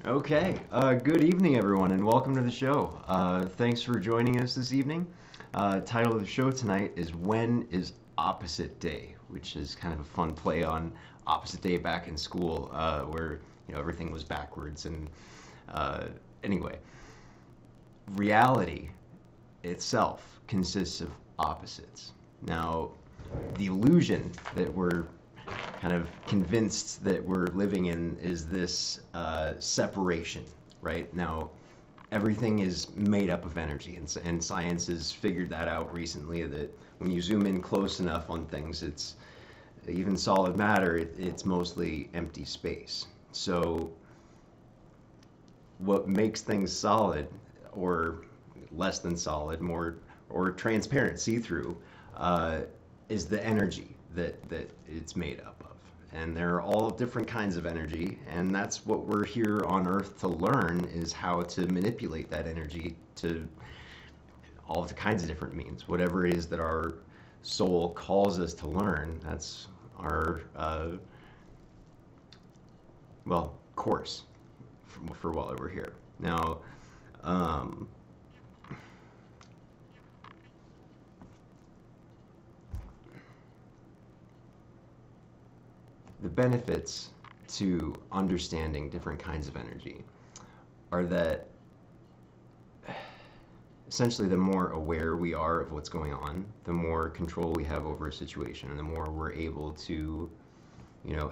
Okay, good evening, everyone, and welcome to the show. Thanks for joining us this evening. Title of the show tonight is When is Opposite Day, which is kind of a fun play on opposite day back in school, where everything was backwards. And uh, anyway, reality itself consists of opposites. Now, the illusion that we're kind of convinced that we're living in is this separation, right? Now, everything is made up of energy, and science has figured that out recently that when you zoom in close enough on things, it's even solid matter, it's mostly empty space. So, what makes things solid or less than solid, more or transparent, see through, uh, is the energy that it's made up of. And there are all different kinds of energy, and that's what we're here on Earth to learn is how to manipulate that energy to all the kinds of different means. Whatever it is that our soul calls us to learn, that's our course for while we're here. Now, um, the benefits to understanding different kinds of energy are that essentially the more aware we are of what's going on, the more control we have over a situation, and the more we're able to,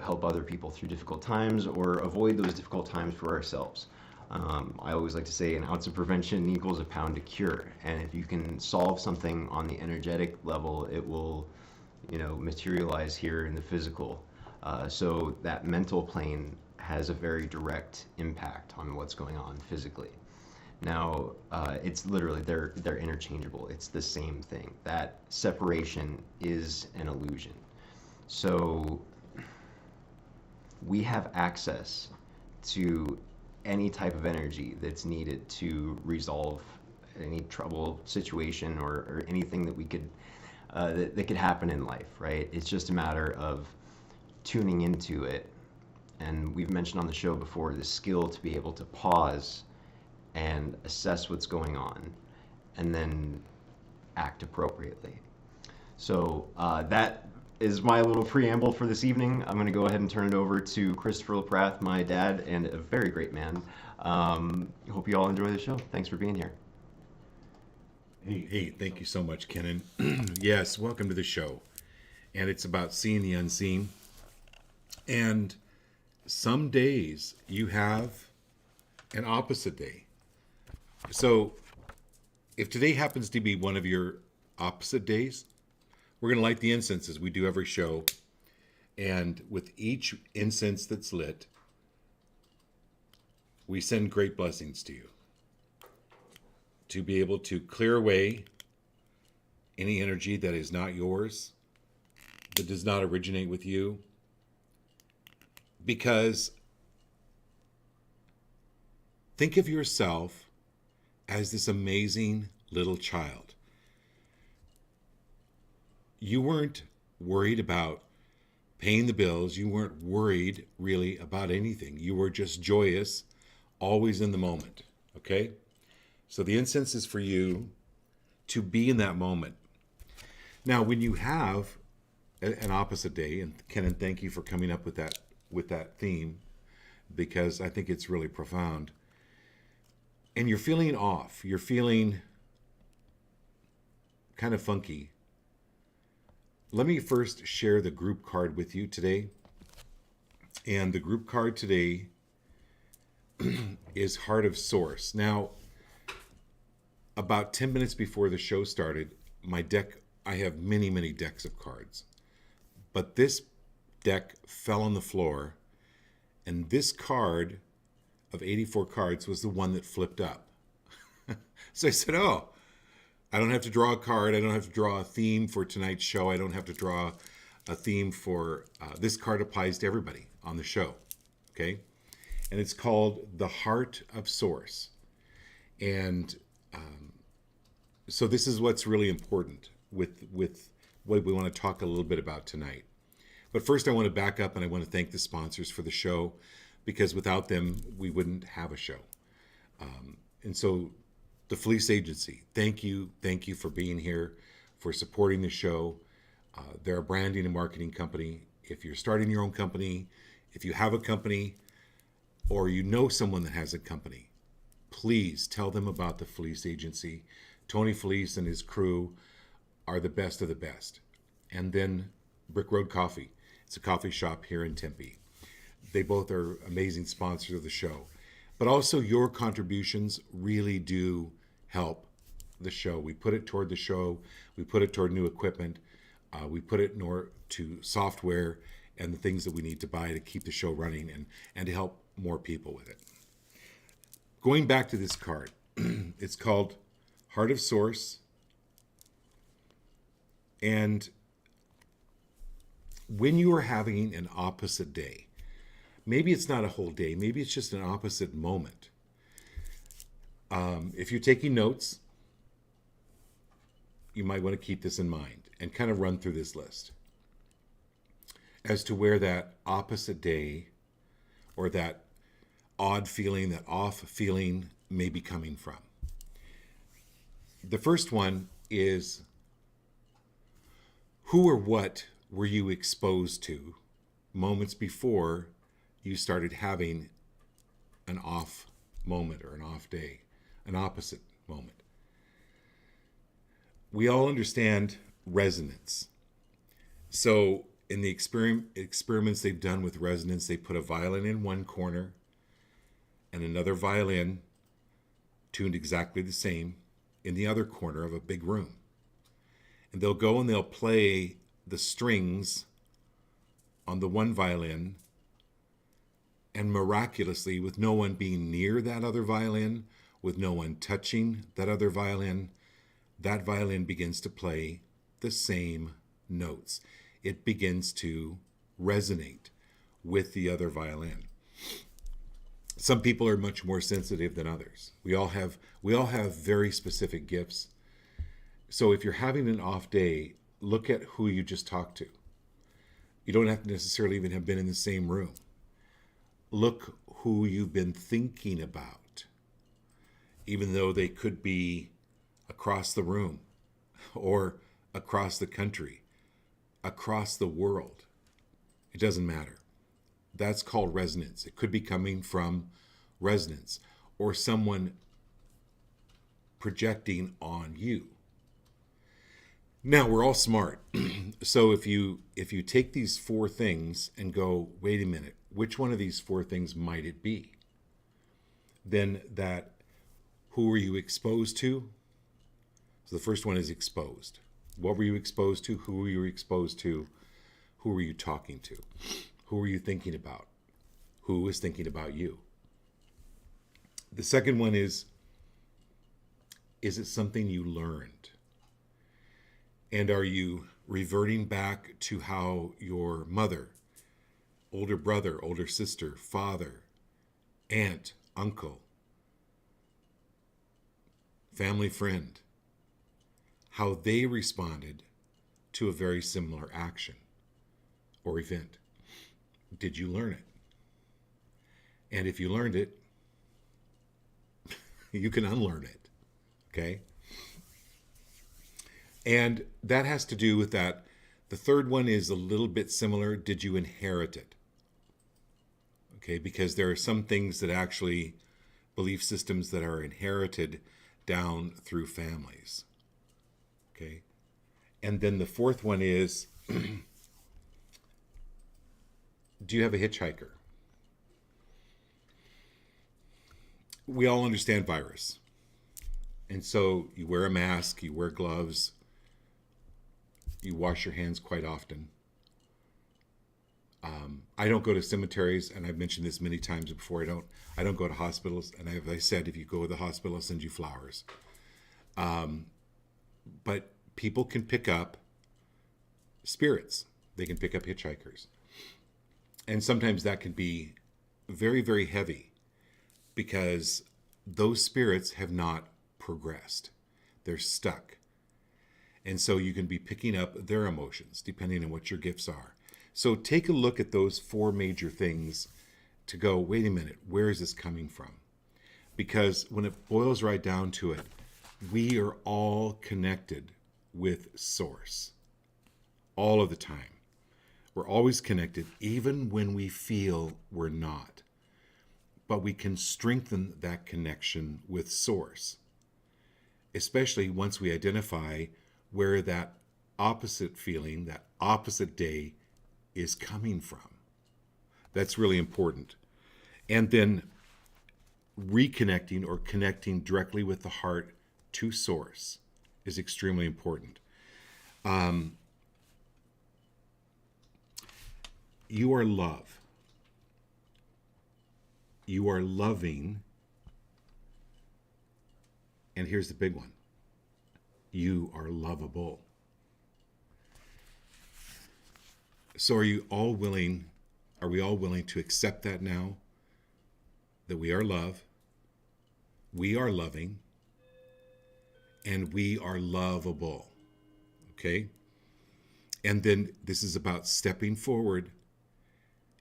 help other people through difficult times or avoid those difficult times for ourselves. I always like to say an ounce of prevention equals a pound of cure. And if you can solve something on the energetic level, it will, materialize here in the physical. So that mental plane has a very direct impact on what's going on physically. Now, it's literally they're interchangeable. It's the same thing. That separation is an illusion. So we have access to any type of energy that's needed to resolve any trouble situation or anything that we could that could happen in life, right? It's just a matter of tuning into it. And we've mentioned on the show before the skill to be able to pause and assess what's going on and then act appropriately. So that is my little preamble for this evening. I'm going to go ahead and turn it over to Christopher LaPrath, my dad, and a very great man. Hope you all enjoy the show. Thanks for being here. Hey, thank you so much, Kenan. Yes, welcome to the show. And it's about seeing the unseen. And some days you have an opposite day. So if today happens to be one of your opposite days, we're going to light the incense as we do every show. And with each incense that's lit, we send great blessings to you to be able to clear away any energy that is not yours, that does not originate with you. Because think of yourself as this amazing little child. You weren't worried about paying the bills. You weren't worried really about anything. You were just joyous, always in the moment. Okay? So the incense is for you to be in that moment. Now, when you have an opposite day, and Kenan, thank you for coming up with that theme, because I think it's really profound. And you're feeling off. You're feeling kind of funky. Let me first share the group card with you today. And the group card today is Heart of Source. Now, about 10 minutes before the show started, my deck, I have many, many decks of cards. But this deck fell on the floor, and this card of 84 cards was the one that flipped up. So I said, oh, I don't have to draw a card. I don't have to draw a theme for tonight's show. I don't have to draw a theme for this card applies to everybody on the show. Okay. And it's called the Heart of Source. And so this is what's really important with what we want to talk a little bit about tonight. But first I want to back up and I want to thank the sponsors for the show, because without them, we wouldn't have a show. And so the Fleece Agency, thank you. Thank you for being here, for supporting the show. They're a branding and marketing company. If you're starting your own company, if you have a company, or you know someone that has a company, please tell them about the Fleece Agency. Tony Fleece and his crew are the best of the best. And then Brick Road Coffee. It's a coffee shop here in Tempe. They both are amazing sponsors of the show. But also your contributions really do help the show. We put it toward the show. We put it toward new equipment. We put it to software and the things that we need to buy to keep the show running and to help more people with it. Going back to this card, it's called Heart of Source. And when you are having an opposite day, maybe it's not a whole day, maybe it's just an opposite moment. If you're taking notes, you might want to keep this in mind and kind of run through this list as to where that opposite day or that odd feeling, that off feeling may be coming from. The first one is, who or what were you exposed to moments before you started having an off moment or an off day, an opposite moment? We all understand resonance. So in the experiments they've done with resonance, they put a violin in one corner and another violin tuned exactly the same in the other corner of a big room. And they'll go and they'll play the strings on the one violin, and miraculously, with no one being near that other violin, with no one touching that other violin, that violin begins to play the same notes. It begins to resonate with the other violin. Some people are much more sensitive than others. We all have very specific gifts. So if you're having an off day, look at who you just talked to. You don't have to necessarily even have been in the same room. Look who you've been thinking about, even though they could be across the room or across the country, across the world. It doesn't matter. That's called resonance. It could be coming from resonance or someone projecting on you. Now, we're all smart. So if you take these four things and go, wait a minute, which one of these four things might it be? Then that, who were you exposed to? So the first one is exposed. What were you exposed to? Who were you exposed to? Who were you talking to? Who were you thinking about? Who was thinking about you? The second one is it something you learned? And are you reverting back to how your mother, older brother, older sister, father, aunt, uncle, family friend, how they responded to a very similar action or event? Did you learn it? And if you learned it, you can unlearn it, okay? And that has to do with that. The third one is a little bit similar. Did you inherit it? Okay, because there are some things that actually, belief systems that are inherited down through families. Okay. And then the fourth one is, do you have a hitchhiker? We all understand virus. And so you wear a mask, you wear gloves, you wash your hands quite often. I don't go to cemeteries, and I've mentioned this many times before. I don't go to hospitals, and as I said, if you go to the hospital, I'll send you flowers. But people can pick up spirits. They can pick up hitchhikers. And sometimes that can be very, very heavy because those spirits have not progressed. They're stuck. And so you can be picking up their emotions depending on what your gifts are. So take a look at those four major things to go, wait a minute, where is this coming from? Because when it boils right down to it, we are all connected with Source all of the time. We're always connected, even when we feel we're not. But we can strengthen that connection with Source, especially once we identify where that opposite feeling, that opposite day is coming from. That's really important. And then reconnecting or connecting directly with the heart to Source is extremely important. You are love. You are loving. And here's the big one. You are lovable. So are we all willing to accept that now? That we are love, we are loving, and we are lovable. Okay? And then this is about stepping forward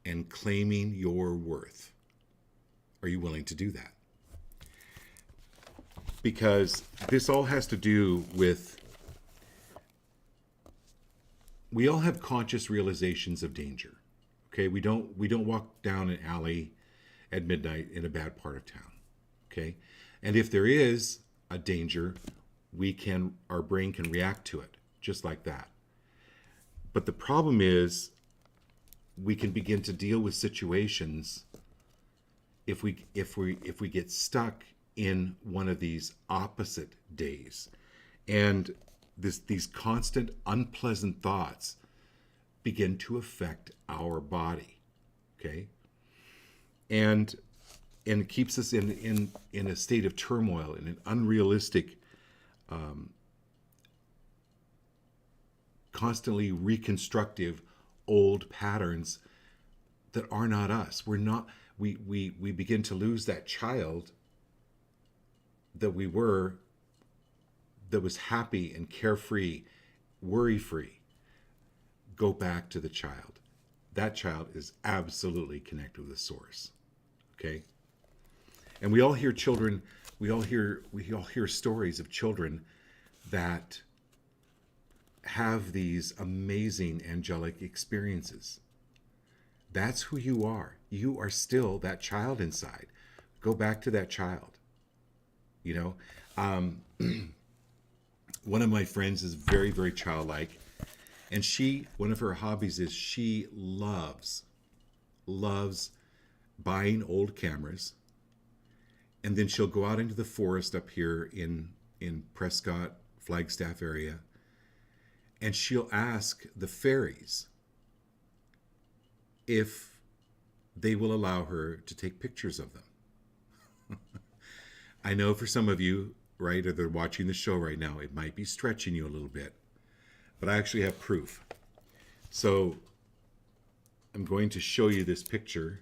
and claiming your worth. Are you willing to do that? Because this all has to do with, we all have conscious realizations of danger. Okay, we don't walk down an alley at midnight in a bad part of town. Okay, and if there is a danger, our brain can react to it just like that. But the problem is, we can begin to deal with situations if we get stuck in one of these opposite days, and these constant unpleasant thoughts begin to affect our body. Okay, and it keeps us in a state of turmoil, in an unrealistic, constantly reconstructive old patterns that are not us. We begin to lose that child that we were, that was happy and carefree, worry-free. Go back to the child. That child is absolutely connected with the Source. Okay? And we all hear stories of children that have these amazing angelic experiences. That's who you are. You are still that child inside. Go back to that child. You know, one of my friends is very, very childlike, and one of her hobbies is she loves buying old cameras, and then she'll go out into the forest up here in Prescott, Flagstaff area, and she'll ask the fairies if they will allow her to take pictures of them. I know for some of you, right, or they're watching the show right now, it might be stretching you a little bit, but I actually have proof. So I'm going to show you this picture.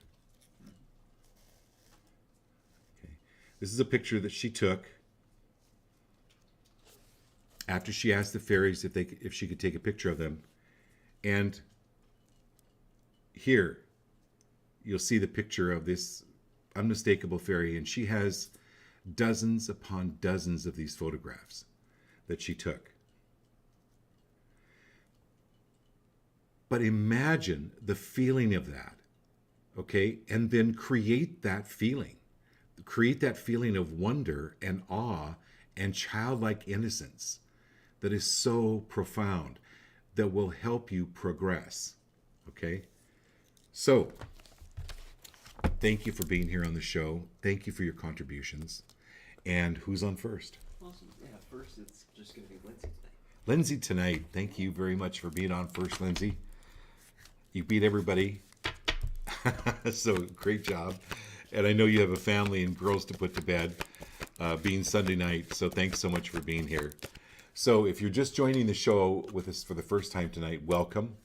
Okay. This is a picture that she took after she asked the fairies if she could take a picture of them. And here you'll see the picture of this unmistakable fairy, and she has dozens upon dozens of these photographs that she took. But imagine the feeling of that, okay? And then create that feeling of wonder and awe and childlike innocence that is so profound, that will help you progress, okay? So, thank you for being here on the show. Thank you for your contributions. And who's on first? Awesome. Yeah, first it's just going to be Lindsay tonight. Lindsay tonight. Thank you very much for being on first, Lindsay. You beat everybody. So great job. And I know you have a family and girls to put to bed, being Sunday night. So thanks so much for being here. So if you're just joining the show with us for the first time tonight, welcome.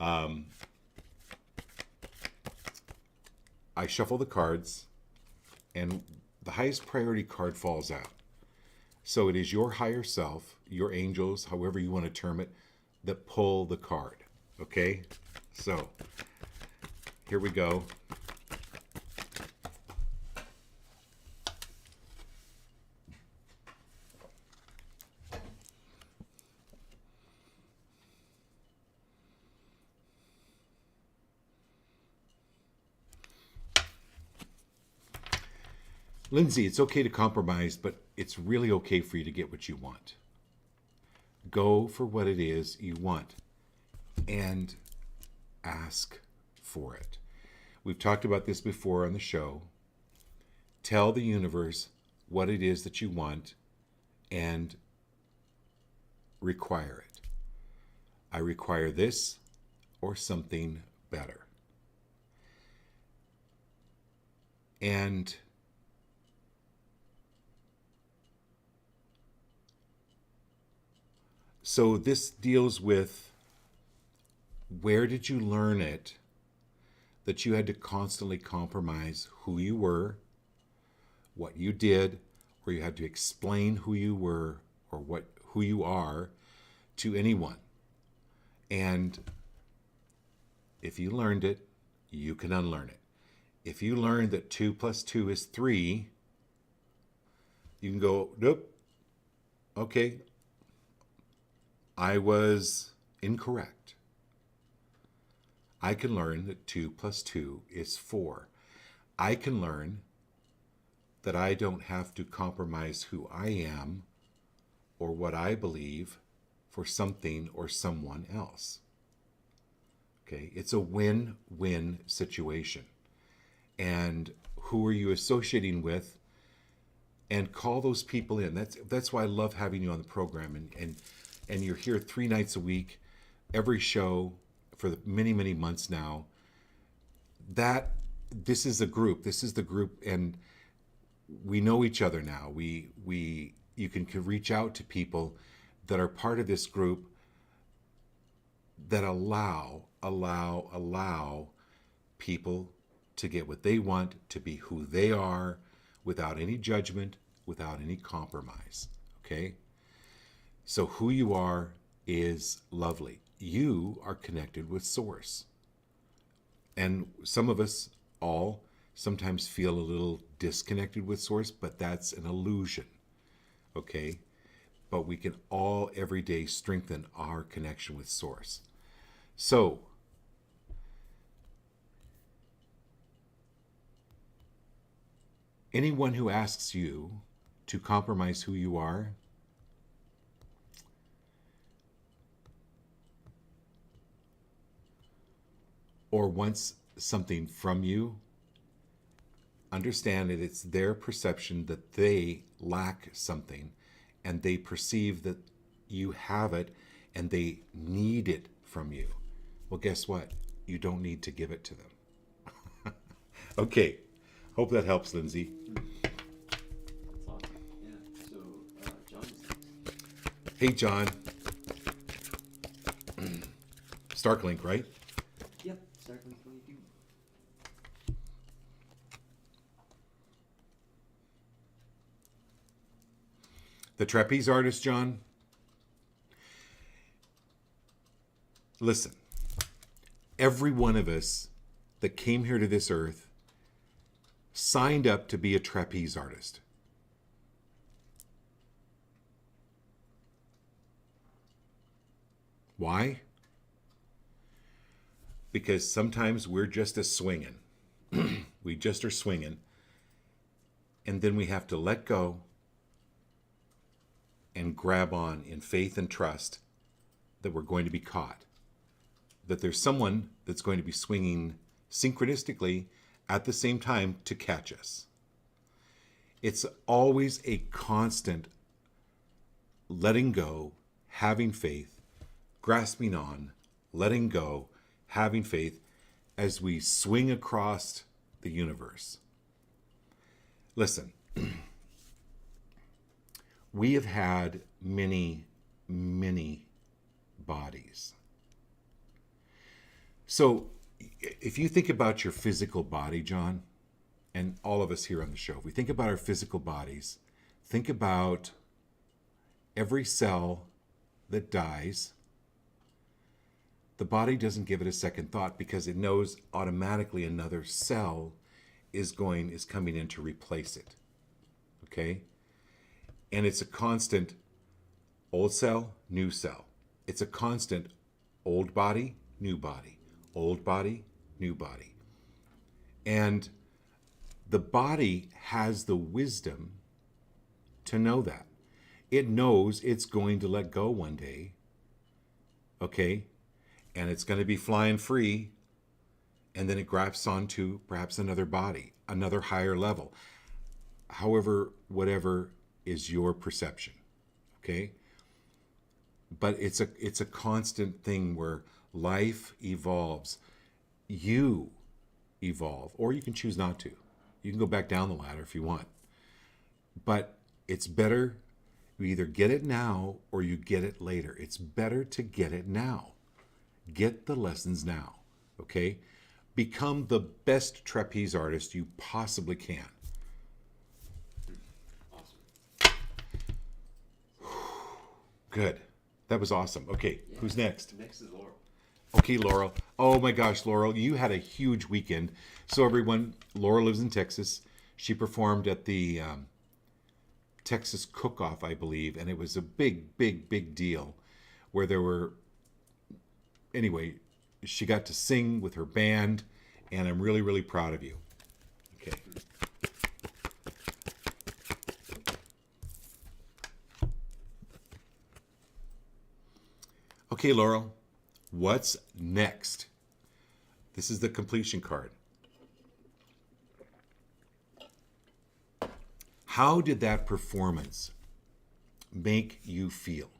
I shuffle the cards, and the highest priority card falls out. So it is your higher self, your angels, however you want to term it, that pull the card. Okay? So here we go. Lindsay, it's okay to compromise, but it's really okay for you to get what you want. Go for what it is you want and ask for it. We've talked about this before on the show. Tell the universe what it is that you want and require it. I require this or something better. And so this deals with, where did you learn it that you had to constantly compromise who you were, what you did, or you had to explain who you were or who you are to anyone? And if you learned it, you can unlearn it. If you learned that 2 plus 2 is 3, you can go, nope, okay, I was incorrect. I can learn that 2 plus 2 is 4. I can learn that I don't have to compromise who I am or what I believe for something or someone else. Okay, it's a win-win situation. And who are you associating with? And call those people in. That's why I love having you on the program. And you're here 3 nights a week, every show for many, many months now. This is a group. This is the group, and we know each other now. You can reach out to people that are part of this group that allow people to get what they want, to be who they are, without any judgment, without any compromise. Okay? So who you are is lovely. You are connected with Source. And some of us all sometimes feel a little disconnected with Source, but that's an illusion. Okay? But we can all every day strengthen our connection with Source. So, anyone who asks you to compromise who you are, or wants something from you, understand that it's their perception that they lack something, and they perceive that you have it and they need it from you. Well, guess what? You don't need to give it to them. Okay. Hope that helps, Lindsay. That's awesome. Yeah. So, John is next. Hey, John. Starklink, right? Yep. Starklink 22. The trapeze artist, John. Listen, every one of us that came here to this earth signed up to be a trapeze artist. Why? Because sometimes we're just a swinging. We just are swinging. And then we have to let go and grab on in faith and trust that we're going to be caught. That there's someone that's going to be swinging synchronistically at the same time to catch us. It's always a constant letting go, having faith, grasping on, letting go, having faith as we swing across the universe. Listen, we have had many, many bodies. So if you think about your physical body, John, and all of us here on the show, if we think about our physical bodies, think about every cell that dies. The body doesn't give it a second thought because it knows automatically another cell is coming in to replace it. Okay? And it's a constant old cell, new cell. It's a constant old body, new body. Old body, new body. And The body has the wisdom to know that. It knows it's going to let go one day, okay? And it's going to be flying free, and then it grabs onto perhaps another body, another higher level. However, whatever is your perception, okay? But it's a constant thing where life evolves. You evolve, or you can choose not to. You can go back down the ladder if you want. But it's better you either get it now or you get it later. It's better to get it now. Get the lessons now, okay? Become the best trapeze artist you possibly can. Awesome. Good. That was awesome. Okay, yeah. Who's next? Next is Laurel. Okay, Laurel. Oh my gosh, Laurel, you had a huge weekend. So everyone, Laurel lives in Texas. She performed at the Texas Cook-Off, I believe, and it was a big, big, big deal where there were, anyway, she got to sing with her band, and I'm really, really proud of you. Okay. Okay, Laurel, what's next? This is the completion card. How did that performance make you feel?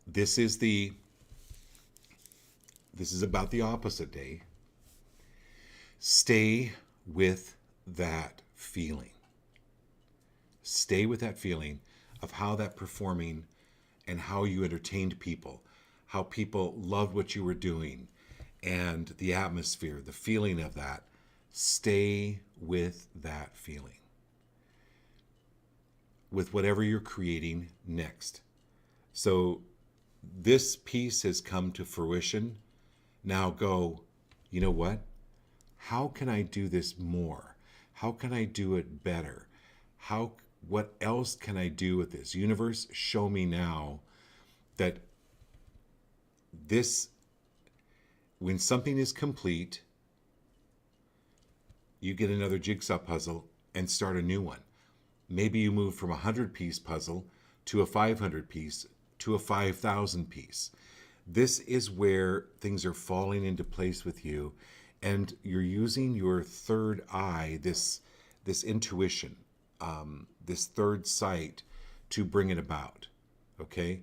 This is about the opposite day. Stay with that feeling. Stay with that feeling of how that performing and how you entertained people, how people loved what you were doing, and the atmosphere, the feeling of that. Stay with that feeling. With whatever you're creating next. So this piece has come to fruition. Now go, you know what? How can I do this more? How can I do it better? What else can I do with this? Universe, show me now that this, when something is complete, you get another jigsaw puzzle and start a new one. Maybe you move from a 100-piece puzzle to a 500-piece to a 5,000-piece. This is where things are falling into place with you, and you're using your third eye, this intuition, this third sight, to bring it about, okay?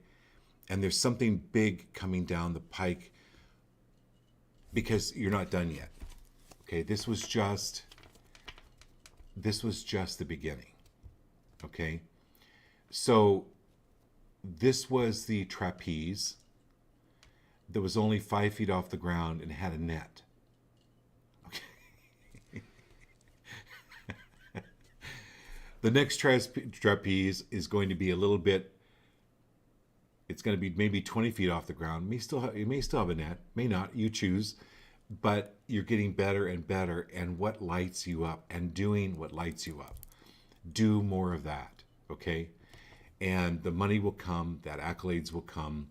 And there's something big coming down the pike because you're not done yet, okay? This was just the beginning, okay? So this was the trapeze that was only 5 feet off the ground and had a net. Okay. The next trapeze is going to be a little bit, it's going to be maybe 20 feet off the ground. You may still have a net, may not, you choose, but you're getting better and better, and what lights you up, and doing what lights you up. Do more of that, okay? And the money will come, that accolades will come.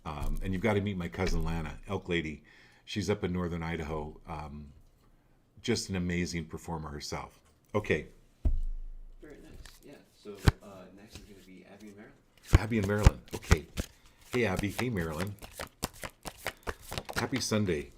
And you've got to meet my cousin Lana, Elk Lady. She's up in northern Idaho. Just an amazing performer herself. Okay. Very nice. Yeah. So next is going to be Abby and Marilyn. Abby and Marilyn. Okay. Hey, Abby. Hey, Marilyn. Happy Sunday.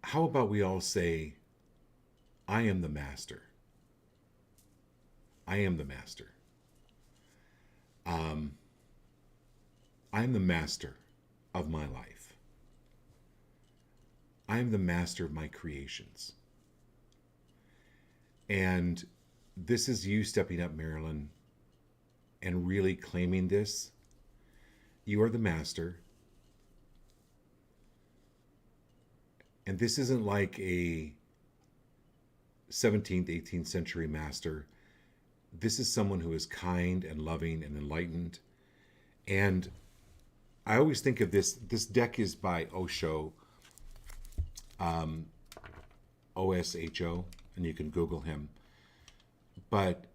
How about we all say, I am the master. I am the master. I am the master of my life. I am the master of my creations. And this is you stepping up, Marilyn, and really claiming this. You are the master. And this isn't like a 17th, 18th century master. This is someone who is kind and loving and enlightened. And I always think of this. This deck is by Osho, Osho, and you can Google him. But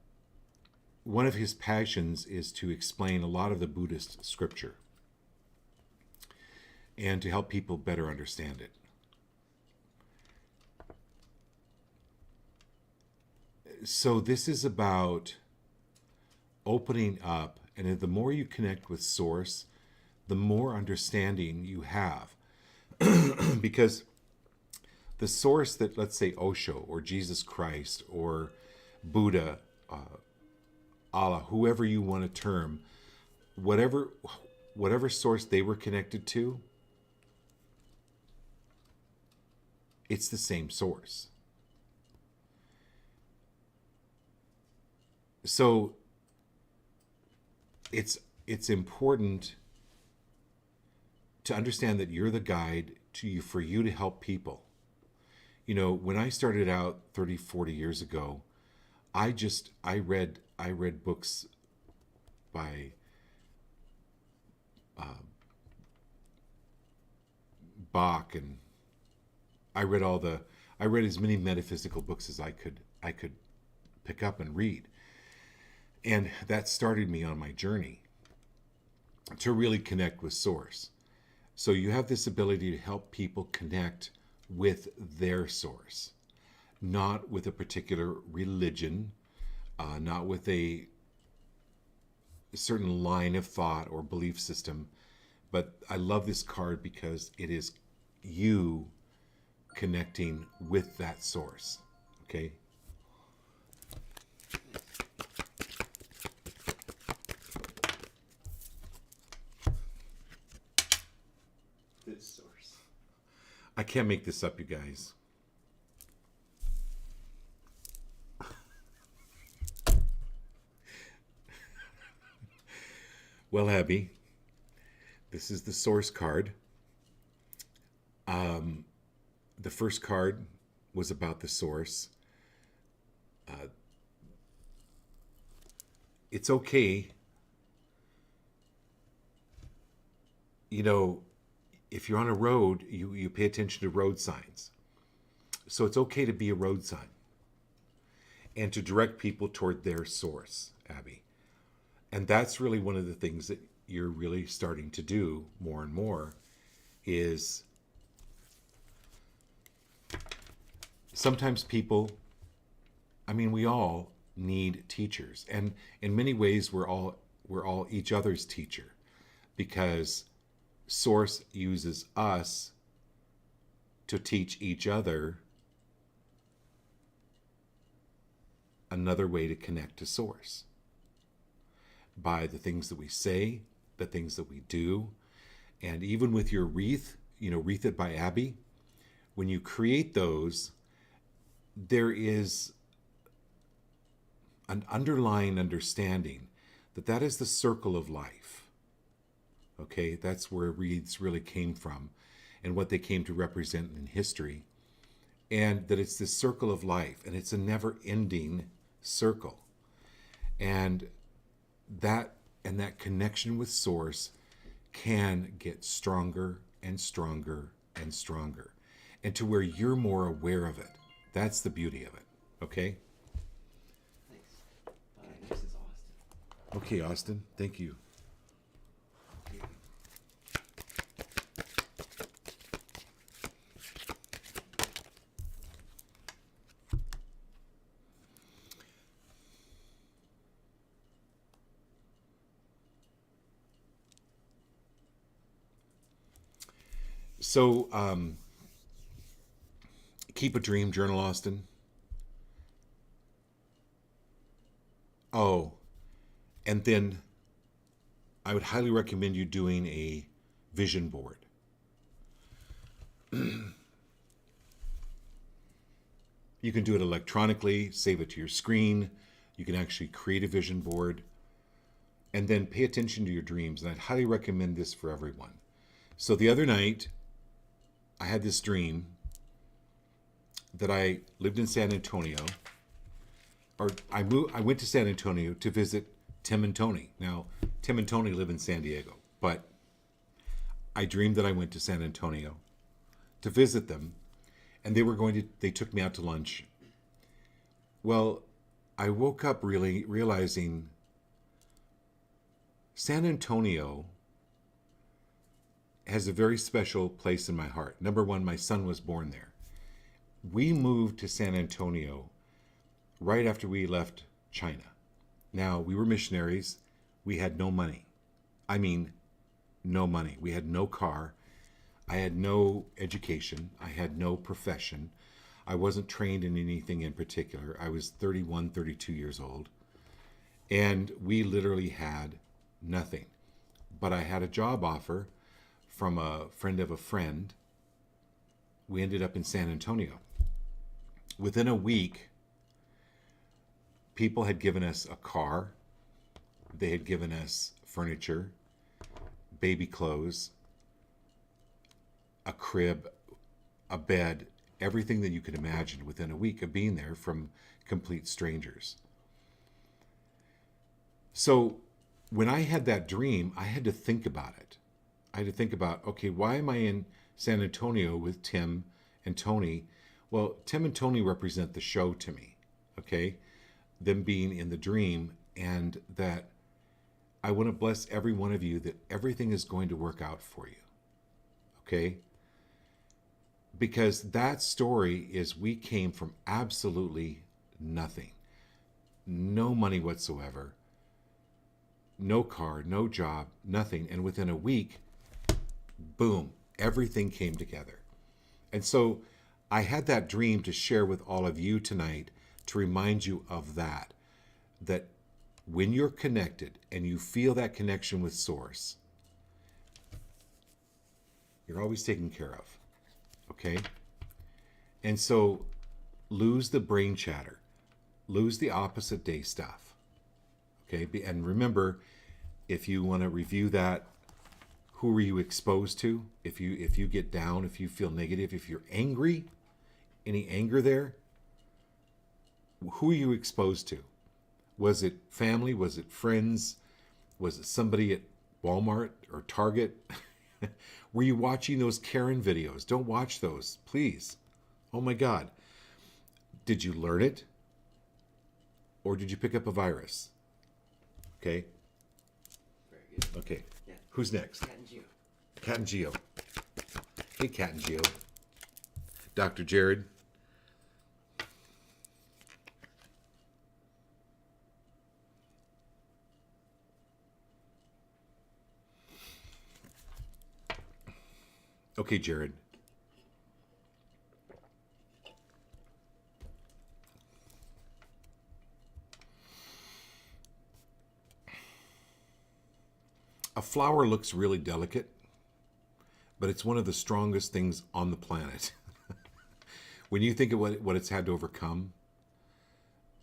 one of his passions is to explain a lot of the Buddhist scripture and to help people better understand it. So this is about opening up, and the more you connect with Source, the more understanding you have. Because the source that, let's say, Osho or Jesus Christ or Buddha, Allah, whoever you want to term, whatever source they were connected to, it's the same source. So it's important to understand that you're the guide for you to help people. You know, when I started out 30, 40 years ago, I read books by Bach, and I read as many metaphysical books as I could pick up and read. And that started me on my journey to really connect with Source. So you have this ability to help people connect with their source, not with a particular religion, not with a certain line of thought or belief system. But I love this card because it is you connecting with that source. Okay? This source. I can't make this up, you guys. Well, Abby, this is the source card. The first card was about the source. It's okay. You know, if you're on a road, you pay attention to road signs. So it's okay to be a road sign and to direct people toward their source, Abby. And that's really one of the things that you're really starting to do more and more is sometimes people, we all need teachers. And in many ways, we're all each other's teacher, because Source uses us to teach each other another way to connect to Source by the things that we say, the things that we do. And even with your wreath, Wreath It by Abby, when you create those, there is an underlying understanding that is the circle of life. Okay, that's where wreaths really came from and what they came to represent in history. And that it's this circle of life, and it's a never-ending circle. And that connection with Source can get stronger and stronger and stronger, and to where you're more aware of it. That's the beauty of it. Okay? Thanks. Next is Austin. Okay, Austin. Thank you. So, keep a dream journal, Austin. Oh, and then I would highly recommend you doing a vision board. You can do it electronically, save it to your screen. You can actually create a vision board, and then pay attention to your dreams. And I'd highly recommend this for everyone. So the other night, I had this dream, that I lived in San Antonio, or I went to San Antonio to visit Tim and Tony. Now, Tim and Tony live in San Diego, but I dreamed that I went to San Antonio to visit them, and they took me out to lunch. Well, I woke up really realizing San Antonio has a very special place in my heart. Number one, my son was born there. We moved to San Antonio right after we left China. Now, we were missionaries. We had no money. I mean, no money. We had no car. I had no education. I had no profession. I wasn't trained in anything in particular. I was 31, 32 years old. And we literally had nothing. But I had a job offer from a friend of a friend. We ended up in San Antonio. Within a week, people had given us a car. They had given us furniture, baby clothes, a crib, a bed, everything that you could imagine within a week of being there from complete strangers. So when I had that dream, I had to think about it. I had to think about, okay, why am I in San Antonio with Tim and Tony? Well, Tim and Tony represent the show to me, okay? Them being in the dream, and that I want to bless every one of you that everything is going to work out for you, okay? Because that story is we came from absolutely nothing. No money whatsoever. No car, no job, nothing. And within a week, boom, everything came together. And so I had that dream to share with all of you tonight to remind you of that when you're connected and you feel that connection with Source, you're always taken care of. Okay? And so lose the brain chatter. Lose the opposite day stuff. Okay? And remember, if you want to review that, who were you exposed to? If you get down, if you feel negative, if you're angry, any anger there, who are you exposed to? Was it family? Was it friends? Was it somebody at Walmart or Target? Were you watching those Karen videos? Don't watch those, please. Oh my God. Did you learn it? Or did you pick up a virus? Okay. Very good. Okay. Yeah. Who's next? Cat and Geo. Cat and Geo. Hey, Cat and Geo. Dr. Jared. Okay, Jared. A flower looks really delicate, but it's one of the strongest things on the planet. When you think of what it's had to overcome,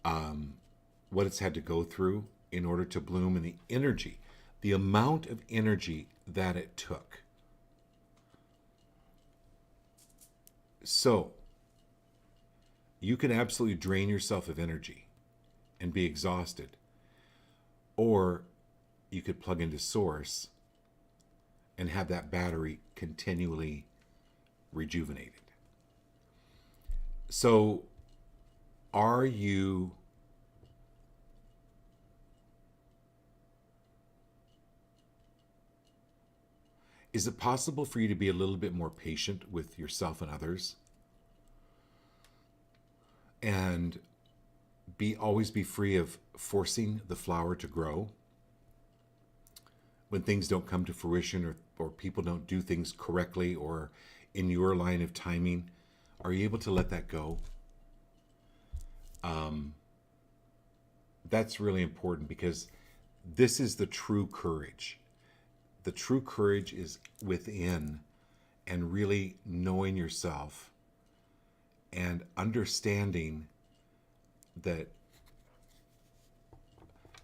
what it's had to go through in order to bloom, and the energy, the amount of energy that it took. So, you can absolutely drain yourself of energy and be exhausted. Or you could plug into Source and have that battery continually rejuvenated. So, are you is it possible for you to be a little bit more patient with yourself and others? And always be free of forcing the flower to grow? When things don't come to fruition, or people don't do things correctly or in your line of timing, are you able to let that go? That's really important, because this is the true courage. The true courage is within, and really knowing yourself and understanding that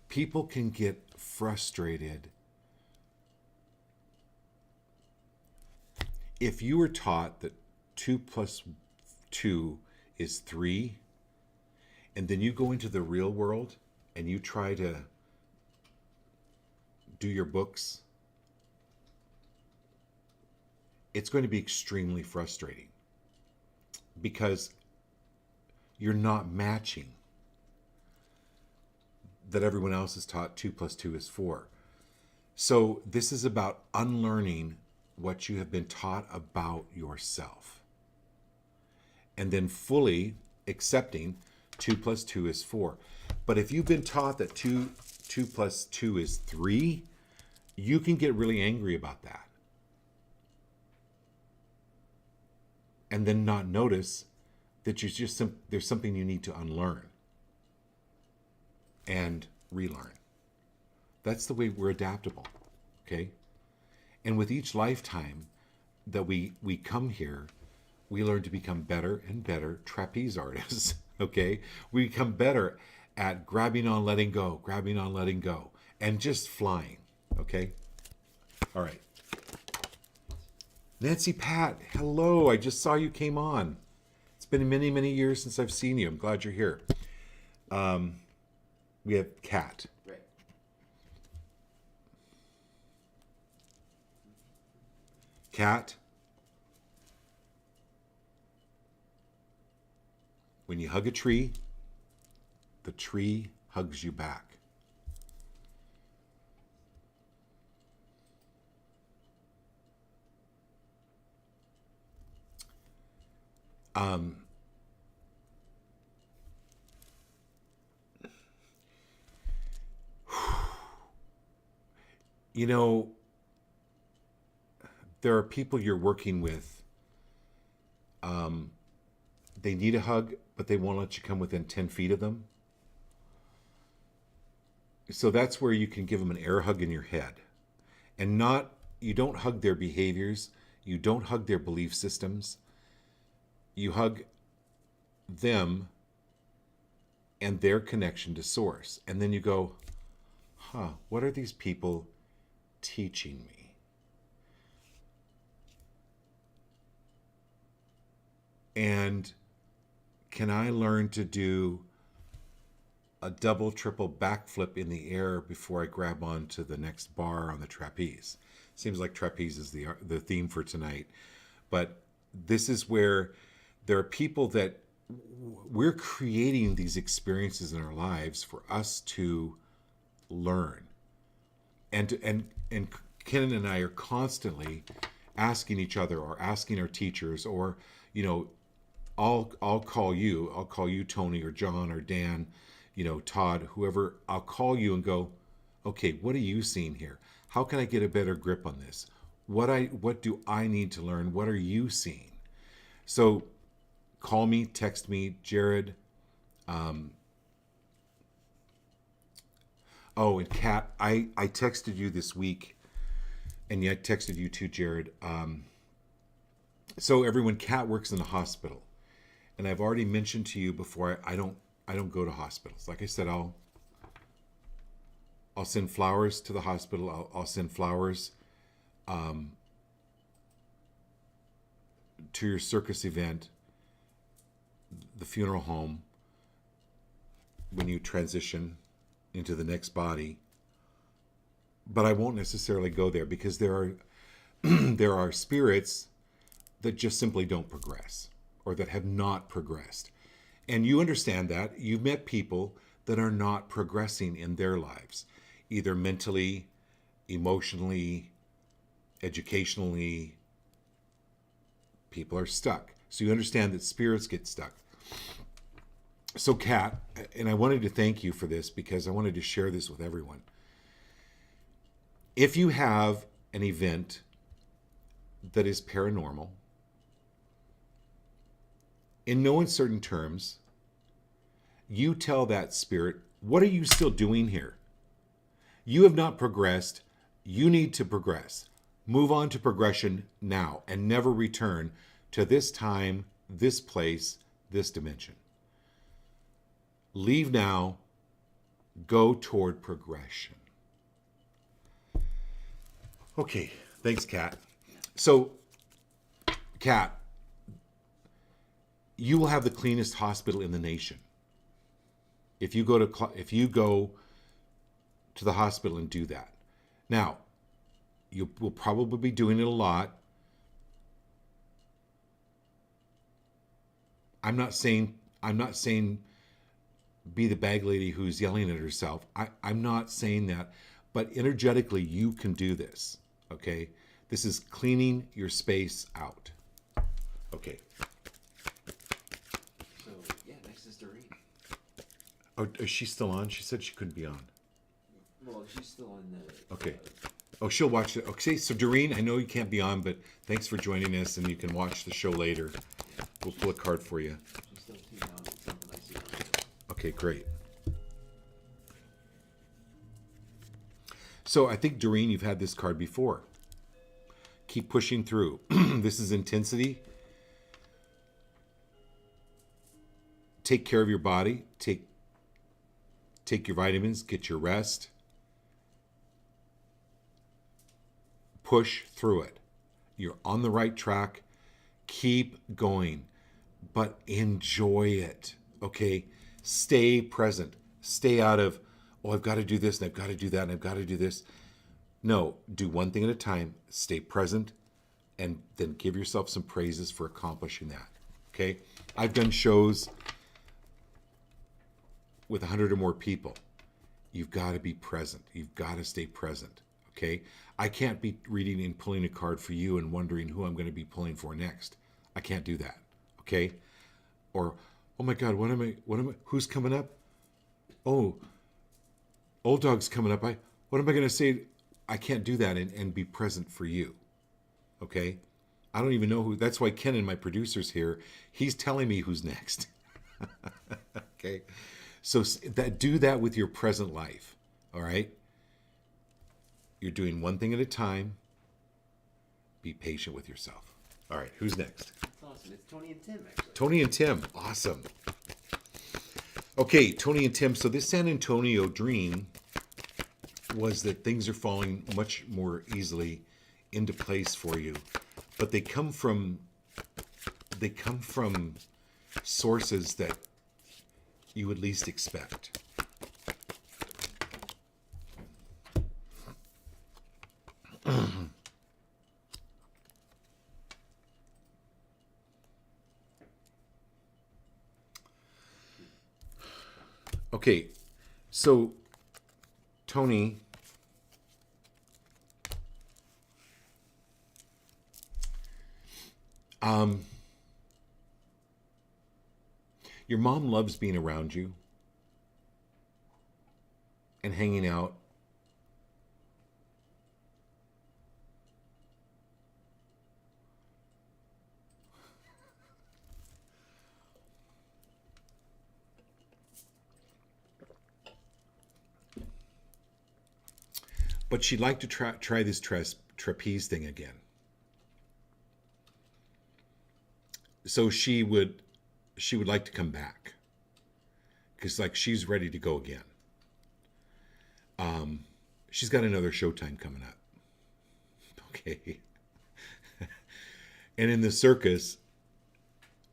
people can get frustrated if you were taught that 2 + 2 is 3, and then you go into the real world and you try to do your books, it's going to be extremely frustrating because you're not matching that everyone else is taught 2 plus 2 is 4. So this is about unlearning what you have been taught about yourself and then fully accepting 2 plus 2 is 4. But if you've been taught that 2 plus 2 is 3, you can get really angry about that. And then not notice that there's something you need to unlearn and relearn. That's the way we're adaptable, okay? And with each lifetime that we come here, we learn to become better and better trapeze artists, okay? We become better at grabbing on, letting go, and just flying, okay? All right. Nancy Pat, hello. I just saw you came on. It's been many, many years since I've seen you. I'm glad you're here. We have Kat. Right. Kat, when you hug a tree, the tree hugs you back. You know, there are people you're working with. They need a hug, but they won't let you come within 10 feet of them. So that's where you can give them an air hug in your head. And you don't hug their behaviors. You don't hug their belief systems. You hug them and their connection to source. And then you go, what are these people teaching me? And can I learn to do a double, triple backflip in the air before I grab onto the next bar on the trapeze? Seems like trapeze is the theme for tonight. But this is where there are people that we're creating these experiences in our lives for us to learn. And Ken and I are constantly asking each other or asking our teachers, or, you know, I'll call you Tony or John or Dan, you know, Todd, whoever. I'll call you and go, okay, what are you seeing here? How can I get a better grip on this? What do I need to learn? What are you seeing? So call me, text me, Jared. And Kat, I texted you this week, and I texted you too, Jared. So everyone, Kat works in a hospital, and I've already mentioned to you before, I don't go to hospitals. Like I said, I'll send flowers to the hospital. I'll send flowers to your circus event, the funeral home, when you transition into the next body. But I won't necessarily go there because there are there are spirits that just simply don't progress, or that have not progressed. And you understand that. You've met people that are not progressing in their lives, either mentally, emotionally, educationally. People are stuck. So you understand that spirits get stuck. So Kat, and I wanted to thank you for this because I wanted to share this with everyone. If you have an event that is paranormal, in no uncertain terms, you tell that spirit, what are you still doing here? You have not progressed. You need to progress. Move on to progression now and never return to this time, this place, this dimension. Leave now. Go toward progression. Okay, thanks, Kat. So, Kat, you will have the cleanest hospital in the nation. If you go to the hospital and do that. Now, you will probably be doing it a lot. I'm not saying be the bag lady who's yelling at herself. I'm not saying that, but energetically you can do this. Okay? This is cleaning your space out. Okay. So, yeah, next is Doreen. Oh, is she still on? She said she couldn't be on. Well, she's still on the. Okay. Oh, she'll watch it. Okay, so Doreen, I know you can't be on, but thanks for joining us, and you can watch the show later. We'll pull a card for you. She's still tuned on with something I see on there. Okay, great. So I think, Doreen, you've had this card before. Keep pushing through. This is intensity. Take care of your body. Take your vitamins. Get your rest. Push through it. You're on the right track. Keep going, but enjoy it. Okay? Stay present. Stay out of, oh, I've got to do this and I've got to do that and I've got to do this. No, do one thing at a time. Stay present and then give yourself some praises for accomplishing that. Okay? I've done shows with 100 or more people. You've got to be present. You've got to stay present. Okay? I can't be reading and pulling a card for you and wondering who I'm going to be pulling for next. I can't do that. Okay? Or, oh my God, who's coming up? Oh, Old Dog's coming up. What am I going to say? I can't do that and be present for you. Okay? I don't even know who. That's why Ken and my producer's here. He's telling me who's next. Okay? So do that with your present life. All right? You're doing one thing at a time. Be patient with yourself. All right, who's next? That's awesome. It's Tony and Tim, actually. Tony and Tim. Awesome. Okay, Tony and Tim. So this San Antonio dream was that things are falling much more easily into place for you, but they come from sources that you would least expect. Okay, so Tony, your mom loves being around you and hanging out. But she'd like to try this trapeze thing again. So she would like to come back because like she's ready to go again. She's got another showtime coming up. Okay. And in the circus,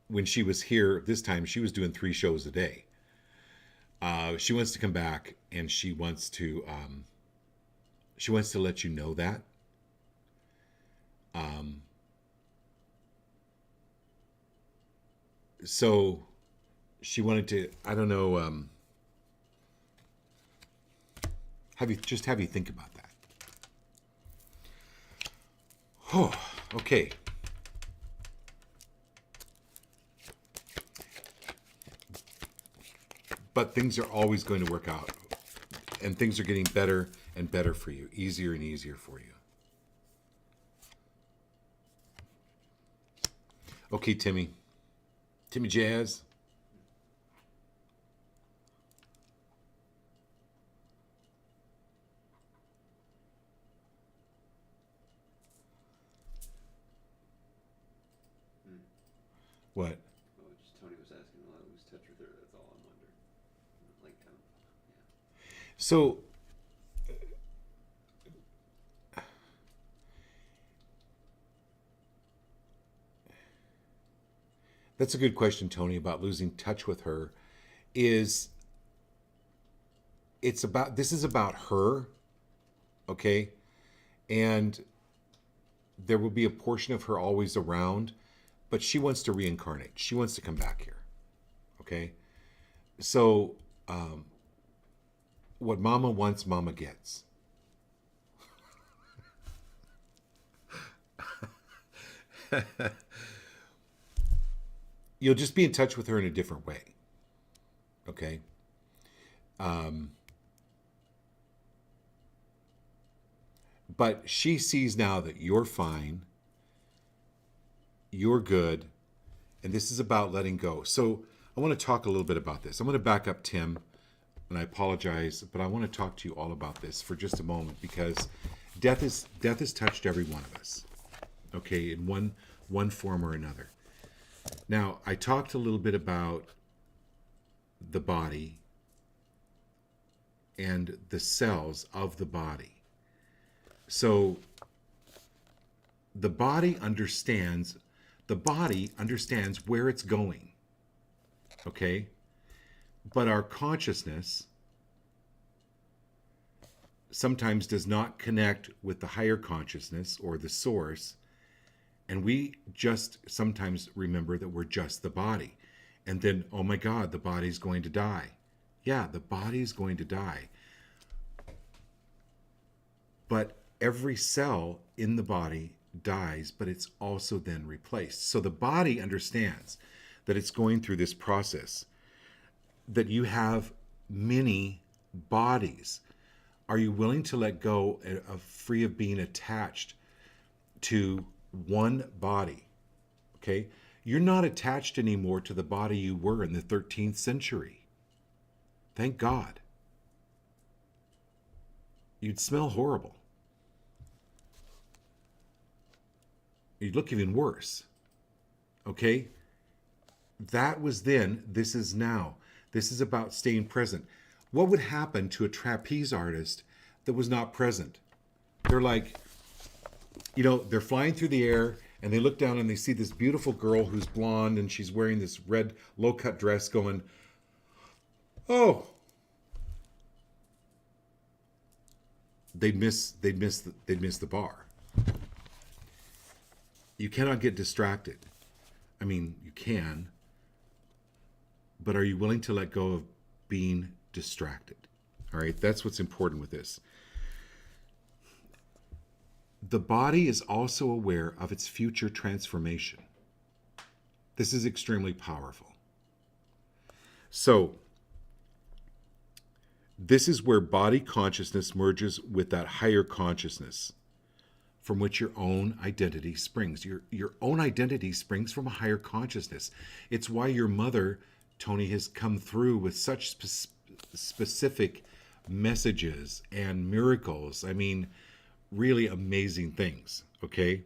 when she was here this time, she was doing 3 shows a day. She wants to come back and she wants to let you know that. So she wanted to, I don't know, have you think about that. Oh, okay. But things are always going to work out. And things are getting better and better for you. Easier and easier for you. Okay, Timmy. Timmy Jazz. What? Oh, just Tony was asking a who's touch with her. That's all I'm wondering. Like, yeah. So, That's a good question, Tony, about losing touch with her. Is this is about her, okay? And there will be a portion of her always around, but she wants to reincarnate. She wants to come back here, okay? So, what Mama wants, Mama gets. You'll just be in touch with her in a different way, okay? But she sees now that you're fine, you're good, and this is about letting go. So I want to talk a little bit about this. I'm going to back up Tim, and I apologize, but I want to talk to you all about this for just a moment, because death has touched every one of us, okay, in one form or another. Now, I talked a little bit about the body and the cells of the body. So the body understands where it's going, okay? But our consciousness sometimes does not connect with the higher consciousness or the source, and we just sometimes remember that we're just the body. And then, oh my God, the body's going to die. Yeah, the body's going to die. But every cell in the body dies, but it's also then replaced. So the body understands that it's going through this process, that you have many bodies. Are you willing to let go of free of being attached to one body? Okay? You're not attached anymore to the body you were in the 13th century. Thank God. You'd smell horrible. You'd look even worse. Okay? That was then, this is now. This is about staying present. What would happen to a trapeze artist that was not present? They're like, they're flying through the air and they look down and they see this beautiful girl who's blonde and she's wearing this red low-cut dress going, oh. They'd miss the bar. You cannot get distracted. I mean, you can, but are you willing to let go of being distracted? All right, that's what's important with this. The body is also aware of its future transformation. This is extremely powerful. So, this is where body consciousness merges with that higher consciousness from which your own identity springs. Your own identity springs from a higher consciousness. It's why your mother, Tony, has come through with such specific messages and miracles. I mean, really amazing things, okay?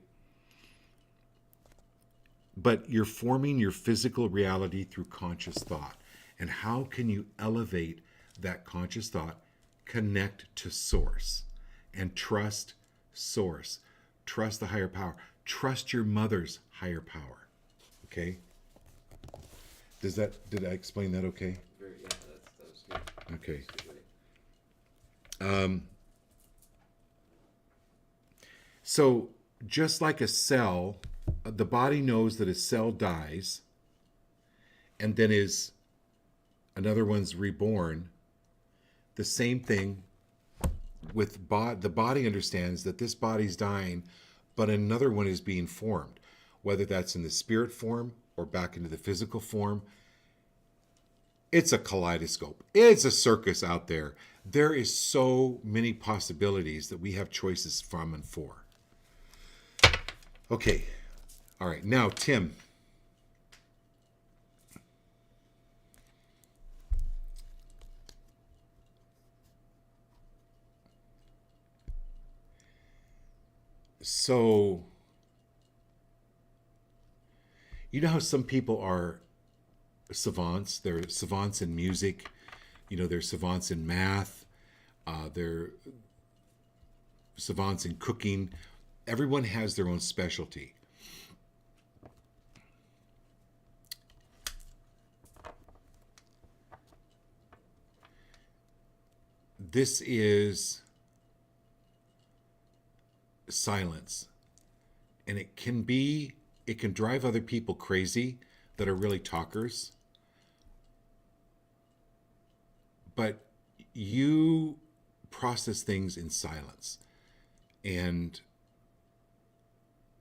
But you're forming your physical reality through conscious thought. And how can you elevate that conscious thought? Connect to source and trust source. Trust the higher power. Trust your mother's higher power. Okay? Did I explain that okay? Yeah, that was good. Okay. That was a good way. So just like a cell, the body knows that a cell dies and then another one's reborn. The same thing with the body understands that this body's dying, but another one is being formed, whether that's in the spirit form or back into the physical form. It's a kaleidoscope. It's a circus out there. There is so many possibilities that we have choices from and for. Okay. All right. Now, Tim. So, you know how some people are savants? They're savants in music. They're savants in math. They're savants in cooking. Everyone has their own specialty. this is silence. And it can drive other people crazy that are really talkers. But you process things in silence. And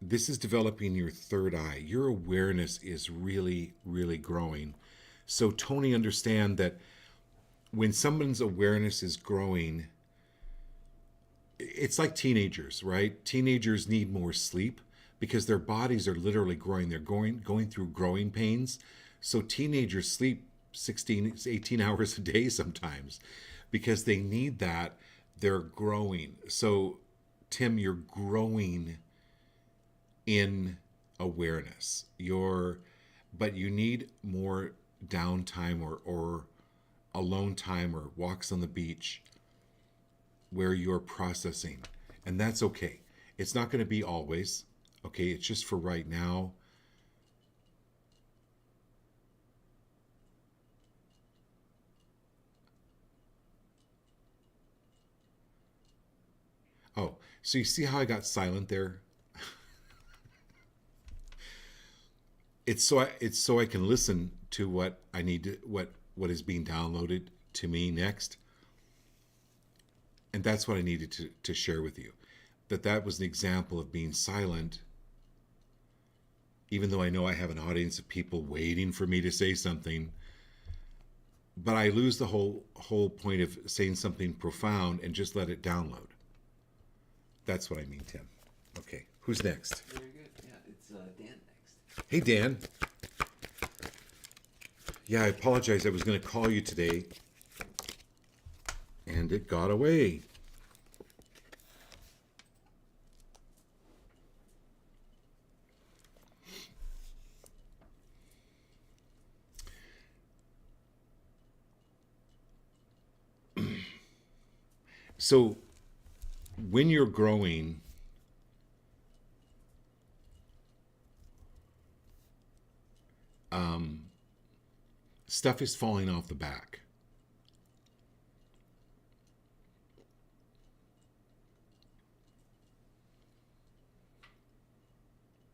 this is developing your third eye. Your awareness is really, really growing. So, Tony, understand that when someone's awareness is growing, it's like teenagers, right? Teenagers need more sleep because their bodies are literally growing. They're going through growing pains. So teenagers sleep 16, 18 hours a day sometimes because they need that. They're growing. So, Tim, you're growing in awareness. But you need more downtime or alone time or walks on the beach where you're processing. And that's okay. It's not going to be always. Okay, it's just for right now. Oh, so you see how I got silent there? It's so I can listen to what I need to what is being downloaded to me next. And that's what I needed to share with you. That was an example of being silent, even though I know I have an audience of people waiting for me to say something. But I lose the whole point of saying something profound and just let it download. That's what I mean, Tim. Okay, who's next? Very good. Yeah, it's Dan next. Hey, Dan. Yeah, I apologize. I was going to call you today, and it got away. So, when you're growing, stuff is falling off the back.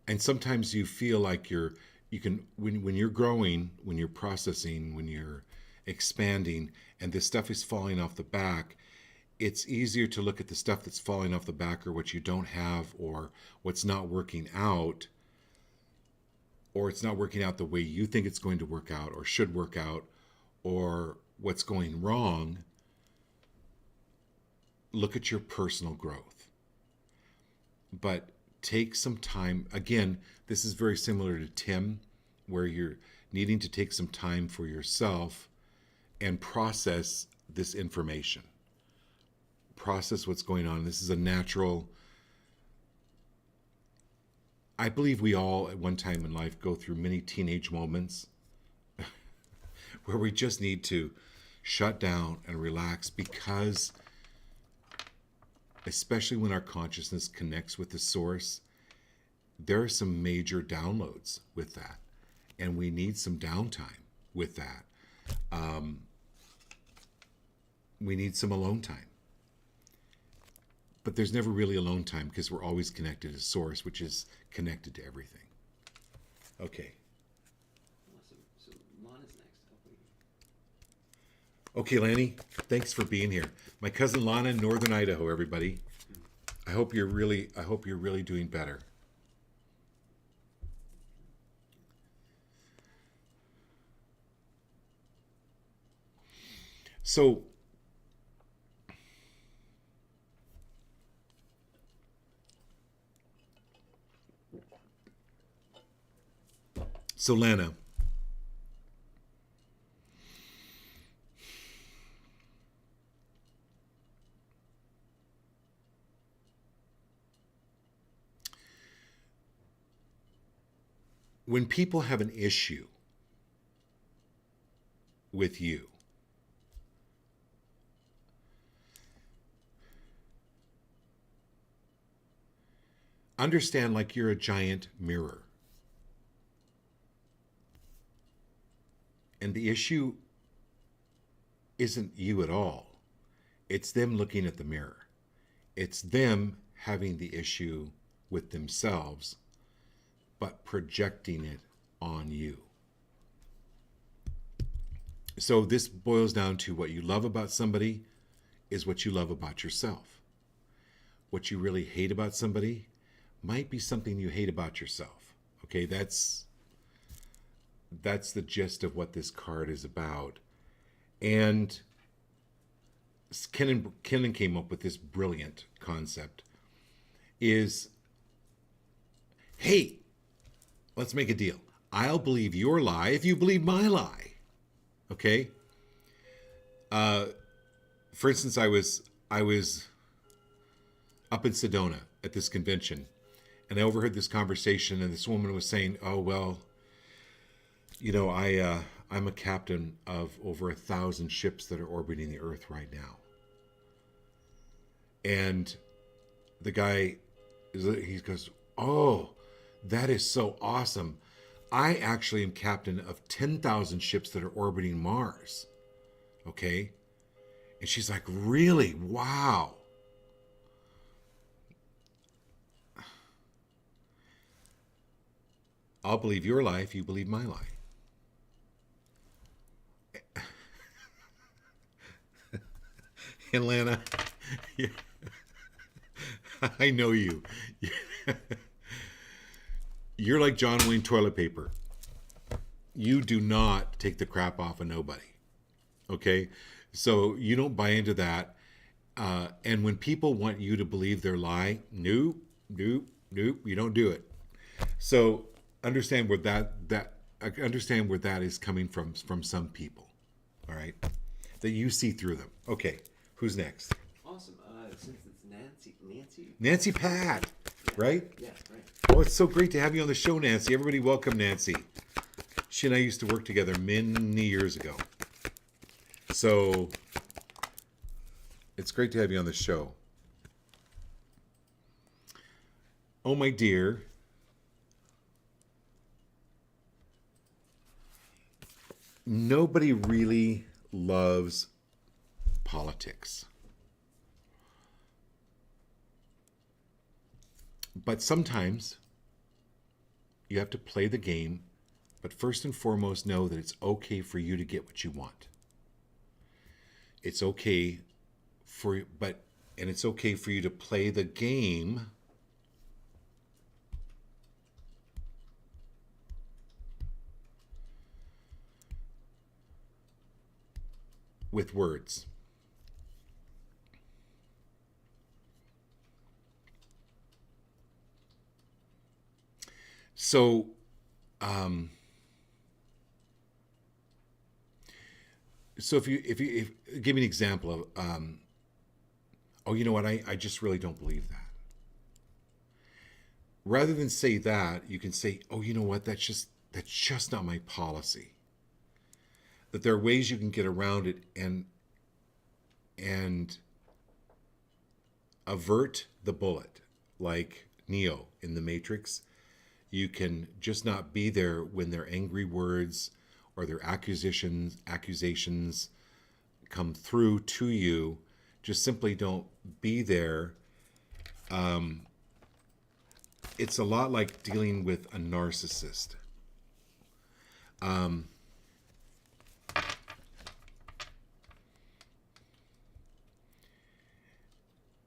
And sometimes you feel like you can when you're growing, when you're processing, when you're expanding, and this stuff is falling off the back, it's easier to look at the stuff that's falling off the back or what you don't have or what's not working out, or it's not working out the way you think it's going to work out or should work out, or what's going wrong. Look at your personal growth. But take some time. Again, this is very similar to Tim, where you're needing to take some time for yourself and process this information. Process what's going on. This is a natural. I believe we all at one time in life go through many teenage moments where we just need to shut down and relax, because especially when our consciousness connects with the source, there are some major downloads with that, and we need some downtime with that. We need some alone time. But there's never really alone time because we're always connected to source, which is connected to everything. Okay. Awesome. So Lana's next. Hopefully. Okay, Lanny, thanks for being here. My cousin Lana in Northern Idaho, everybody. I hope you're really doing better. So Lana, when people have an issue with you, understand like you're a giant mirror. And the issue isn't you at all. It's them looking at the mirror. It's them having the issue with themselves, but projecting it on you. So this boils down to what you love about somebody is what you love about yourself. What you really hate about somebody might be something you hate about yourself. Okay, that's the gist of what this card is about. And Kennan came up with this brilliant concept is, hey, let's make a deal. I'll believe your lie if you believe my lie. Okay? For instance, I was up in Sedona at this convention, and I overheard this conversation, and this woman was saying, oh, well, you know, I'm a captain of over 1,000 ships that are orbiting the Earth right now. And the guy, he goes, oh, that is so awesome. I actually am captain of 10,000 ships that are orbiting Mars. Okay? And she's like, really? Wow. I'll believe your lie if you believe my lie. And Lana, yeah, I know you. You're like John Wayne toilet paper. You do not take the crap off of nobody. Okay? So you don't buy into that. And when people want you to believe their lie, nope, you don't do it. So understand where understand where that is coming from some people. All right? That you see through them. Okay. Who's next? Awesome. Since it's Nancy. Nancy Pat, right? Yes, right. Oh, it's so great to have you on the show, Nancy. Everybody welcome Nancy. She and I used to work together many years ago. So it's great to have you on the show. Oh, my dear. Nobody really loves politics. But sometimes you have to play the game, but first and foremost know that it's okay for you to get what you want. It's okay and it's okay for you to play the game with words. So, if you give me an example of, oh, you know what, I just really don't believe that. Rather than say that, you can say, oh, you know what, that's just not my policy. That there are ways you can get around it and avert the bullet, like Neo in the Matrix. You can just not be there when their angry words or their accusations come through to you. Just simply don't be there. It's a lot like dealing with a narcissist.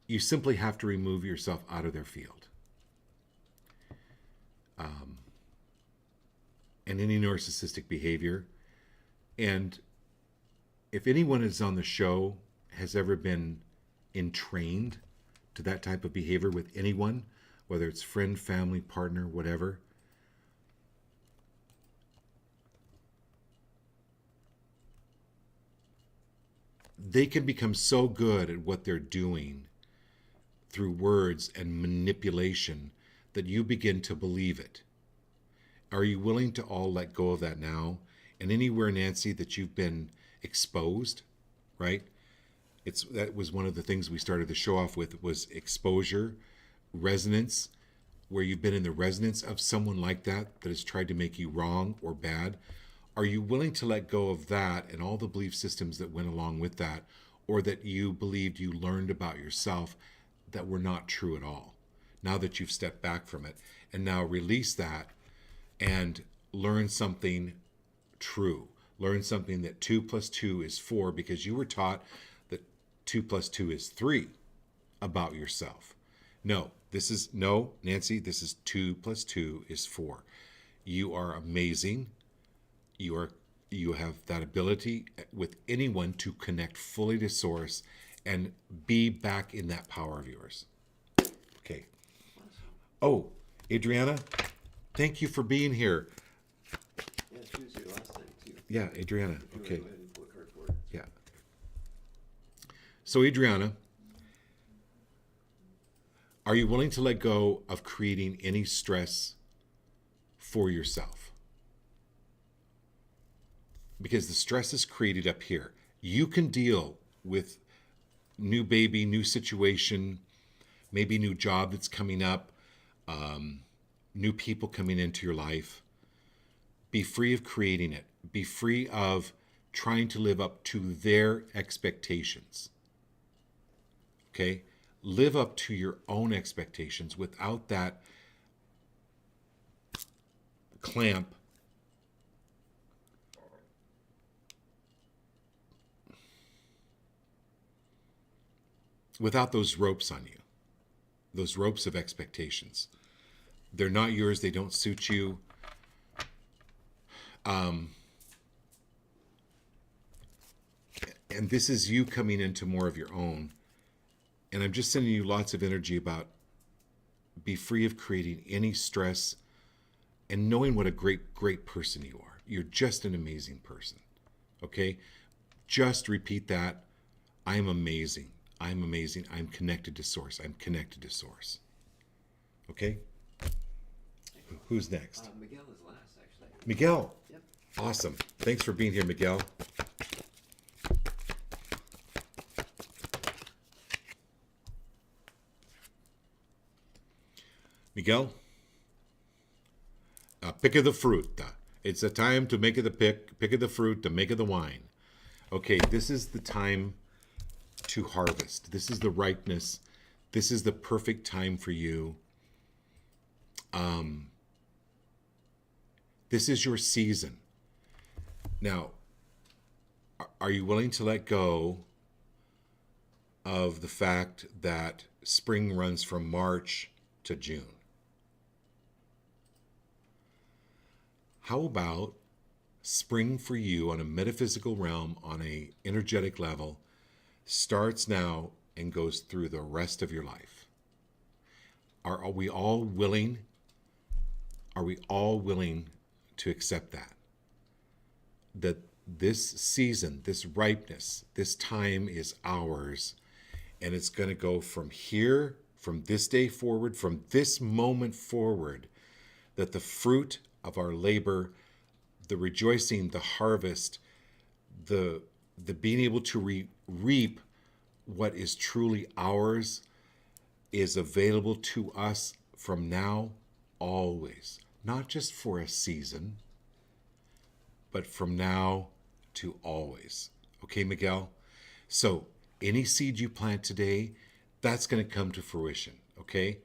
You simply have to remove yourself out of their field. And any narcissistic behavior. And if anyone is on the show has ever been entrained to that type of behavior with anyone, whether it's friend, family, partner, whatever, they can become so good at what they're doing through words and manipulation that you begin to believe it. Are you willing to all let go of that now? And anywhere, Nancy, that you've been exposed, right? That was one of the things we started the show off with, was exposure, resonance, where you've been in the resonance of someone like that has tried to make you wrong or bad. Are you willing to let go of that and all the belief systems that went along with that? or that you believed you learned about yourself that were not true at all. Now that you've stepped back from it, and now release that and learn something true. Learn something that 2 plus 2 is 4, because you were taught that 2 plus 2 is 3 about yourself. No, Nancy, this is 2 plus 2 is 4. You are amazing. You have that ability with anyone to connect fully to source and be back in that power of yours. Okay. Oh, Adriana, thank you for being here. Yeah, she was here last time too. Yeah, Adriana. If you wanna Okay. Go ahead and pull a card for it. Yeah. So, Adriana, are you willing to let go of creating any stress for yourself? Because the stress is created up here. You can deal with new baby, new situation, maybe new job that's coming up, new people coming into your life. Be free of creating it. Be free of trying to live up to their expectations. Okay? Live up to your own expectations without that clamp without those ropes on you, those ropes of expectations. They're not yours. They don't suit you. And this is you coming into more of your own. And I'm just sending you lots of energy about be free of creating any stress and knowing what a great, great person you are. You're just an amazing person. Okay? Just repeat that. I am amazing. I'm amazing. I'm connected to source. I'm connected to source. Okay? Who's next? Miguel is last, actually. Miguel. Yep. Awesome. Thanks for being here, Miguel. Miguel, pick of the fruit. It's a time to make of the pick of the fruit, to make of the wine. Okay, this is the time to harvest. This is the ripeness. This is the perfect time for you. This is your season. Now, are you willing to let go of the fact that spring runs from March to June? How about spring for you on a metaphysical realm, on a energetic level, starts now and goes through the rest of your life? Are we all willing? Are we all willing to accept that? That this season, this ripeness, this time is ours, and it's going to go from here, from this day forward, from this moment forward, that the fruit of our labor, the rejoicing, the harvest, the being able to reap what is truly ours is available to us from now always. Not just for a season, but from now to always. Okay, Miguel? So any seed you plant today, that's going to come to fruition, okay?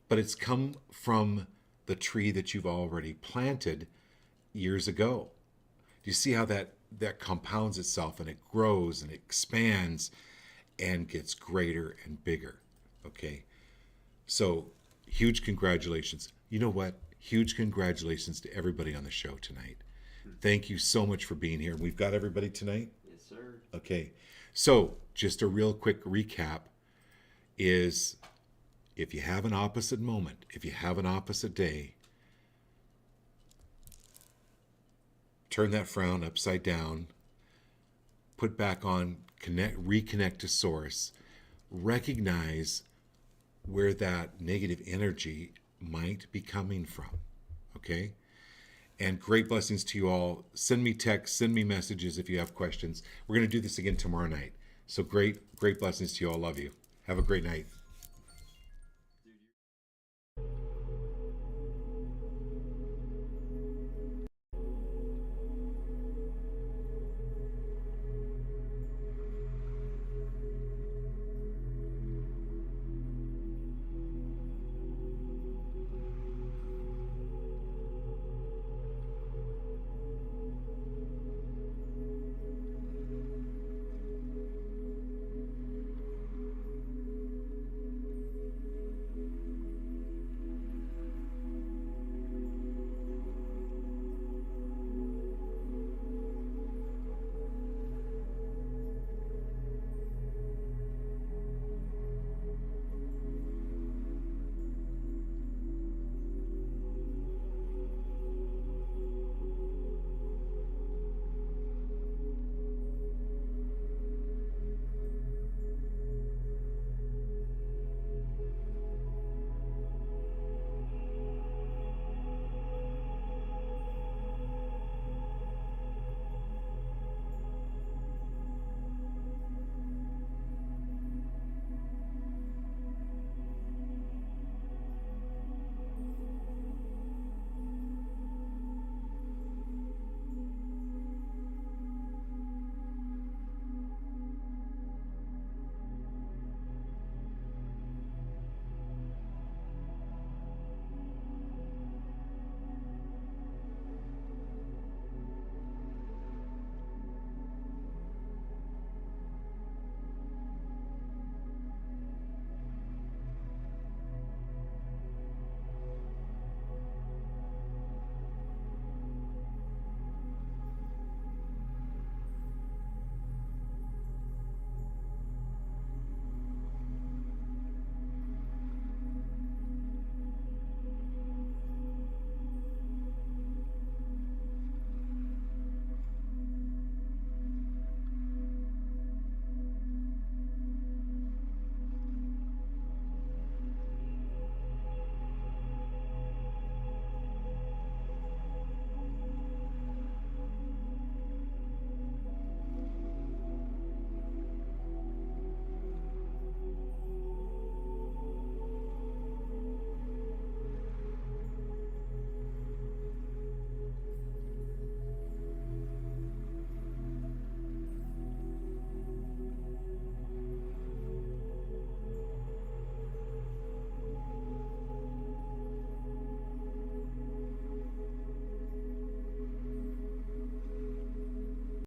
But it's come from the tree that you've already planted years ago. Do you see how that compounds itself and it grows and it expands and gets greater and bigger? Okay. So huge congratulations. You know what? Huge congratulations to everybody on the show tonight. Thank you so much for being here. We've got everybody tonight? Yes, sir. Okay. So just a real quick recap is, if you have an opposite moment, if you have an opposite day, turn that frown upside down, put back on, reconnect to source, recognize where that negative energy might be coming from, okay? And great blessings to you all. Send me texts, send me messages if you have questions. We're going to do this again tomorrow night. So great blessings to you all. Love you. Have a great night.